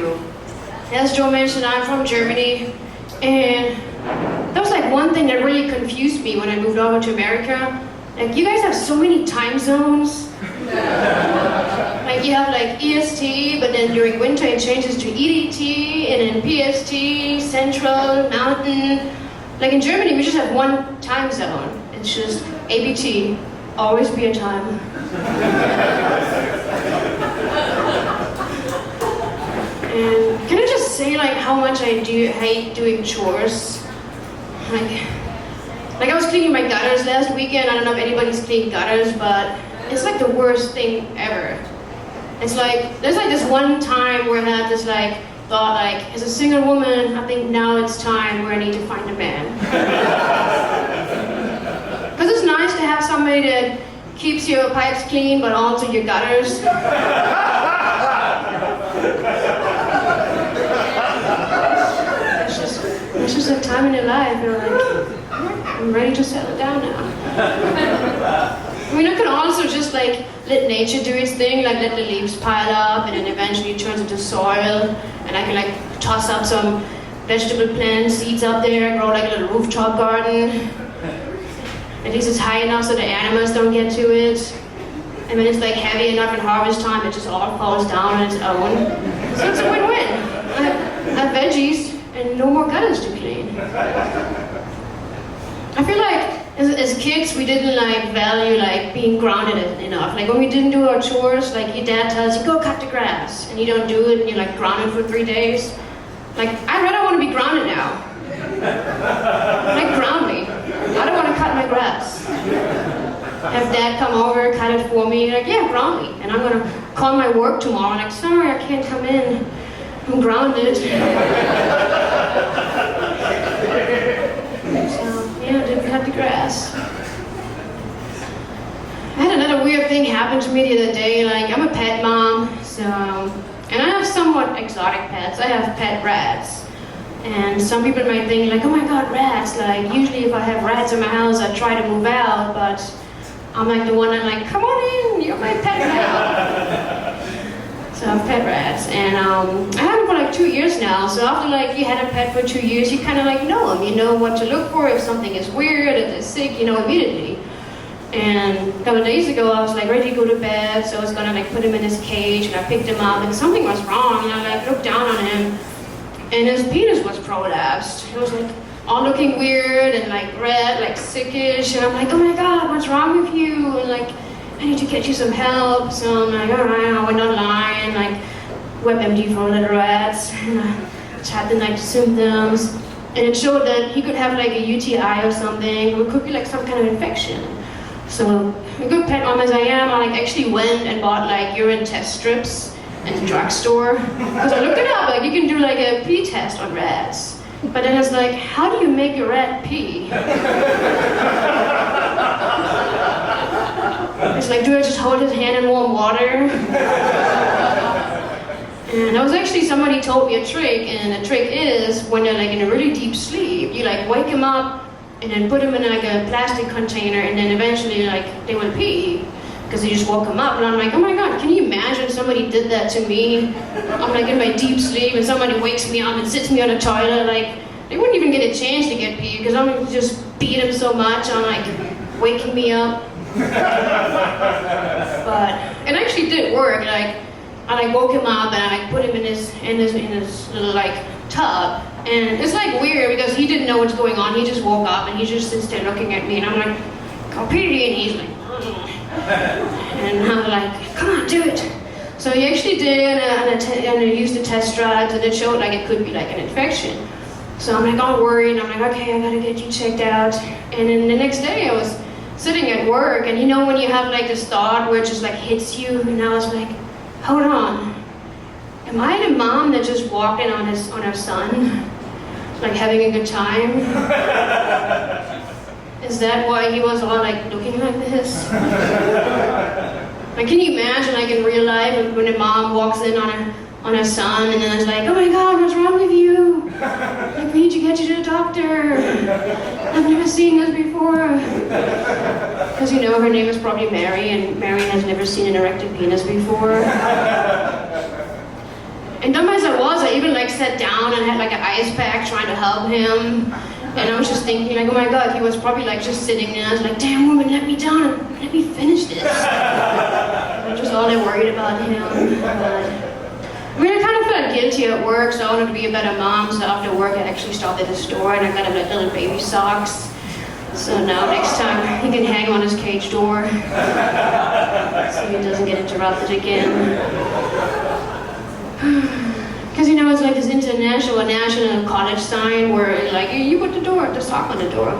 you. As Joe mentioned, I'm from Germany, and that was like one thing that really confused me when I moved over to America. Like, you guys have so many time zones. Like, you have like EST, but then during winter it changes to EDT, and then PST, Central, Mountain. Like in Germany, we just have one time zone. It's just ABT, always beer time. And can I just say like how much I hate doing chores? Like I was cleaning my gutters last weekend. I don't know if anybody's cleaned gutters, but it's like the worst thing ever. It's like, there's like this one time where I had this like thought like, as a single woman, I think now it's time where I need to find a man. Because it's nice to have somebody that keeps your pipes clean, but also your gutters. It's just a time in your life, you're like, I'm ready to settle down now. I mean, I could also just like let nature do its thing, like let the leaves pile up and then eventually it turns into soil, and I can like toss up some vegetable plant seeds up there, grow like a little rooftop garden. At least it's high enough so the animals don't get to it. And when it's like heavy enough in harvest time, it just all falls down on its own. So it's a win-win. I have veggies and no more gutters to clean. I feel like as kids we didn't like value like being grounded enough. Like when we didn't do our chores, like your dad tells you, go cut the grass, and you don't do it and you're like grounded for 3 days. Like, I really want to be grounded now. Like, ground me. I don't want to cut my grass. Have dad come over, cut it for me, like, yeah, ground me. And I'm gonna call my work tomorrow, like, sorry, I can't come in. I'm grounded. So, yeah, didn't cut the grass. I had another weird thing happen to me the other day. Like, I'm a pet mom, so, and I have somewhat exotic pets. I have pet rats. And some people might think like, oh my god, rats. Like, usually if I have rats in my house, I try to move out, but I'm like the one that like, come on in, you're my pet now. So I have pet rats, and I have them for like 2 years now. So after like you had a pet for 2 years, you kind of like know them. You know what to look for. If something is weird, if they're sick, you know immediately. And a couple of days ago, I was like ready to go to bed, so I was gonna like put him in his cage, and I picked him up, and something was wrong. And I like looked down on him, and his penis was prolapsed. It was like all looking weird and like red, like sickish. And I'm like, oh my god, what's wrong with you? And like, I need to get you some help. So I'm like, all right, I went online, like WebMD for little rats, and I typed in like symptoms, and it showed that he could have like a UTI or something, or it could be like some kind of infection. So, a good pet mom as I am, I like actually went and bought like urine test strips in the drugstore. Because I looked it up, like you can do like a pee test on rats. But then it's like, how do you make a rat pee? It's like, do I just hold his hand in warm water? And that was actually, somebody told me a trick, and the trick is when they're like in a really deep sleep, you like wake them up, and then put them in like a plastic container, and then eventually like they will pee because they just woke them up. And I'm like, oh my god, can you imagine somebody did that to me? I'm like in my deep sleep and somebody wakes me up and sits me on the toilet. Like, they wouldn't even get a chance to get pee because I'm gonna just beat them so much on like waking me up. But it actually did work. Like, I like woke him up and I like put him in his little like tub. And it's like weird because he didn't know what's going on. He just woke up and he just sits there looking at me, and I'm like, go pee, and he's like, and I'm like, come on, do it. So he actually did, and I used the test strips, and it showed like it could be like an infection. So I'm like all worried, and I'm like, okay, I gotta get you checked out. And then the next day I was sitting at work, and you know when you have like this thought where it just like hits you, and I was like, hold on. Am I the mom that just walked in on her son? Like having a good time? Is that why he was all like looking like this? Like, can you imagine like in real life when a mom walks in on her son and then it's like, oh my god, what's wrong with you? Like, we need to get you to the doctor. I've never seen this before. Because you know her name is probably Mary, and Mary has never seen an erected penis before. And dumb as I was sat down and had like an ice pack trying to help him. And I was just thinking like, oh my God, he was probably like just sitting there. I was like, damn woman, let me down, let me finish this. That's just all I worried about him. But, I mean, I kind of felt guilty at work, so I wanted to be a better mom. So after work, I actually stopped at the store and I got him like little baby socks. So now next time he can hang on his cage door so he doesn't get interrupted again. Because you know, it's like this international or national college sign where like, you put the sock on the door.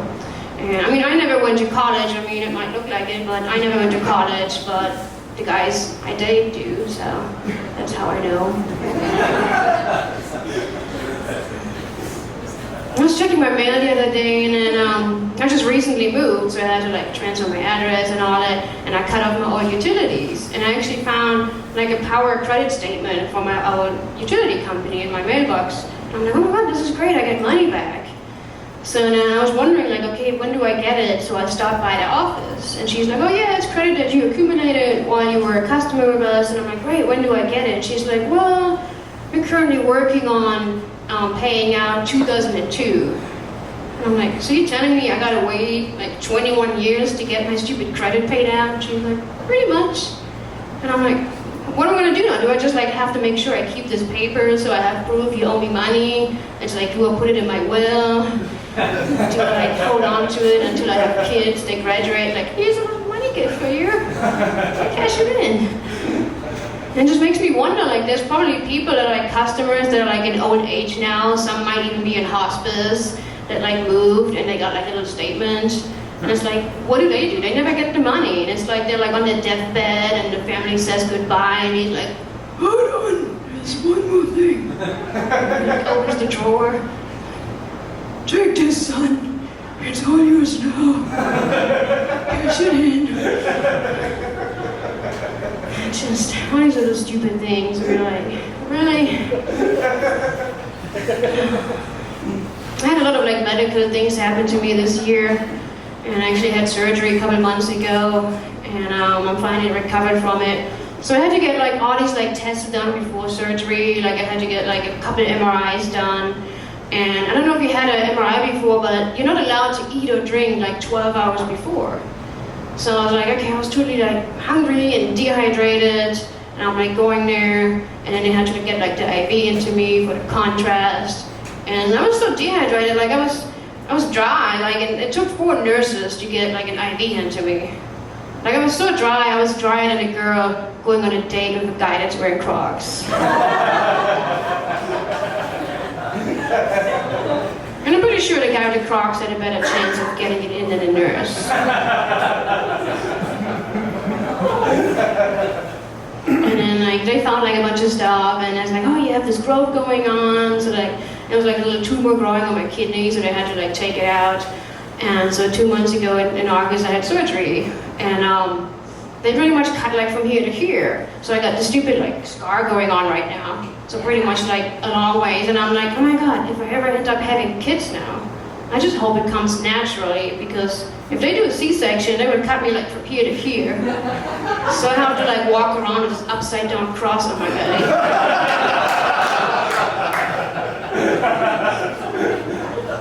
And I mean, I never went to college. I mean, it might look like it, but I never went to college, but the guys I date do, so that's how I know. I was checking my mail the other day, and then I just recently moved, so I had to like transfer my address and all that, and I cut off my old utilities. And I actually found like a power credit statement from my old utility company in my mailbox. And I'm like, oh my God, this is great, I get money back. So then I was wondering like, okay, when do I get it? So I stopped by the office, and she's like, oh yeah, it's credit that you accumulated while you were a customer with us. And I'm like, great, when do I get it? And she's like, well, we're currently working on paying out 2002. And I'm like, so you're telling me I gotta wait like 21 years to get my stupid credit paid out? And she's like, pretty much. And I'm like, what am I gonna do now? Do I just like have to make sure I keep this paper so I have proof you owe me money? It's like, do I put it in my will? Do I like hold on to it until I have kids, they graduate, like, here's a little money gift for you. Cash it in. And it just makes me wonder, like, there's probably people that are like customers that are like in old age now. Some might even be in hospice that like moved and they got like a little statement. And it's like, what do? They never get the money. And it's like they're like on their deathbed and the family says goodbye and he's like, hold on, there's one more thing. And he opens the drawer. Take this, son. It's all yours now. Cash it in. Just all these little stupid things where you're like, really? I had a lot of like medical things happen to me this year, and I actually had surgery a couple of months ago, and I'm finally recovered from it. So I had to get like all these like tests done before surgery. Like I had to get like a couple of MRIs done, and I don't know if you had an MRI before, but you're not allowed to eat or drink like 12 hours before. So I was like, okay, I was totally like hungry and dehydrated, and I'm like going there, and then they had to get like the IV into me for the contrast, and I was so dehydrated, like I was dry, like, and it took 4 nurses to get like an IV into me. Like I was so dry, I was drier than a girl going on a date with a guy that's wearing Crocs. And I'm pretty sure the guy with the Crocs had a better chance of getting it in than a nurse. And then like they found like a bunch of stuff, and I was like, oh, you have this growth going on. So like there was like a little tumor growing on my kidney, so they had to like take it out. And so 2 months ago in August I had surgery, and they pretty much cut like from here to here. So I got this stupid like scar going on right now. So pretty much like a long ways, and I'm like, oh my God, if I ever end up having kids now, I just hope it comes naturally, because if they do a C-section, they would cut me like from here to here. So I have to like walk around with this upside down cross on my belly.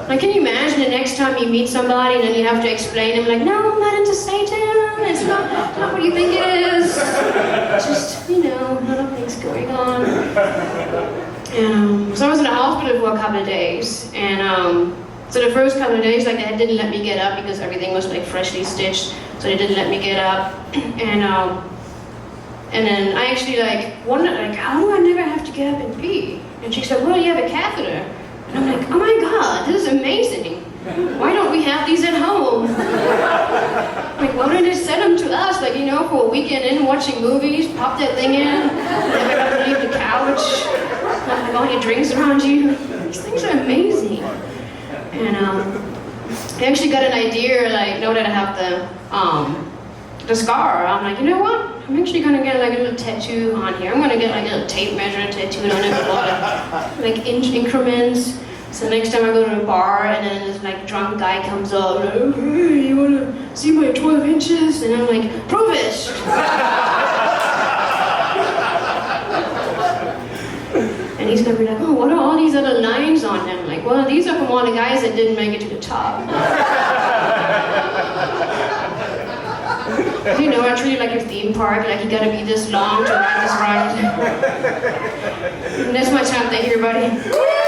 Like, can you imagine the next time you meet somebody and then you have to explain them like, no, I'm not into Satan, it's not what you think it is. Just, you know, a lot of things going on. And so I was in the hospital for a couple of days, and so the first couple of days, like, they didn't let me get up because everything was like freshly stitched, so they didn't let me get up. And then I actually like wondered, like, how do I never have to get up and pee? And she said, well, you have a catheter. And I'm like, oh my God, this is amazing. Why don't we have these at home? Like, why don't they send them to us? Like, you know, for a weekend in watching movies, pop that thing in, never have to leave the couch, have all your drinks around you. These things are amazing. And I actually got an idea, like, now that I have the scar, I'm like, you know what? I'm actually gonna get like a little tattoo on here. I'm gonna get like a little tape measure tattooed on it with a lot of like inch increments. So next time I go to a bar and then this like drunk guy comes up, like, hey, you wanna see my 12 inches? And I'm like, prove it! And he's gonna be like, oh, what are all these other lines on him? Like, well, these are from all the guys that didn't make it to the top. You know, I treat it like your theme park, like you gotta be this long to ride this ride. And that's my time. Thank you, everybody.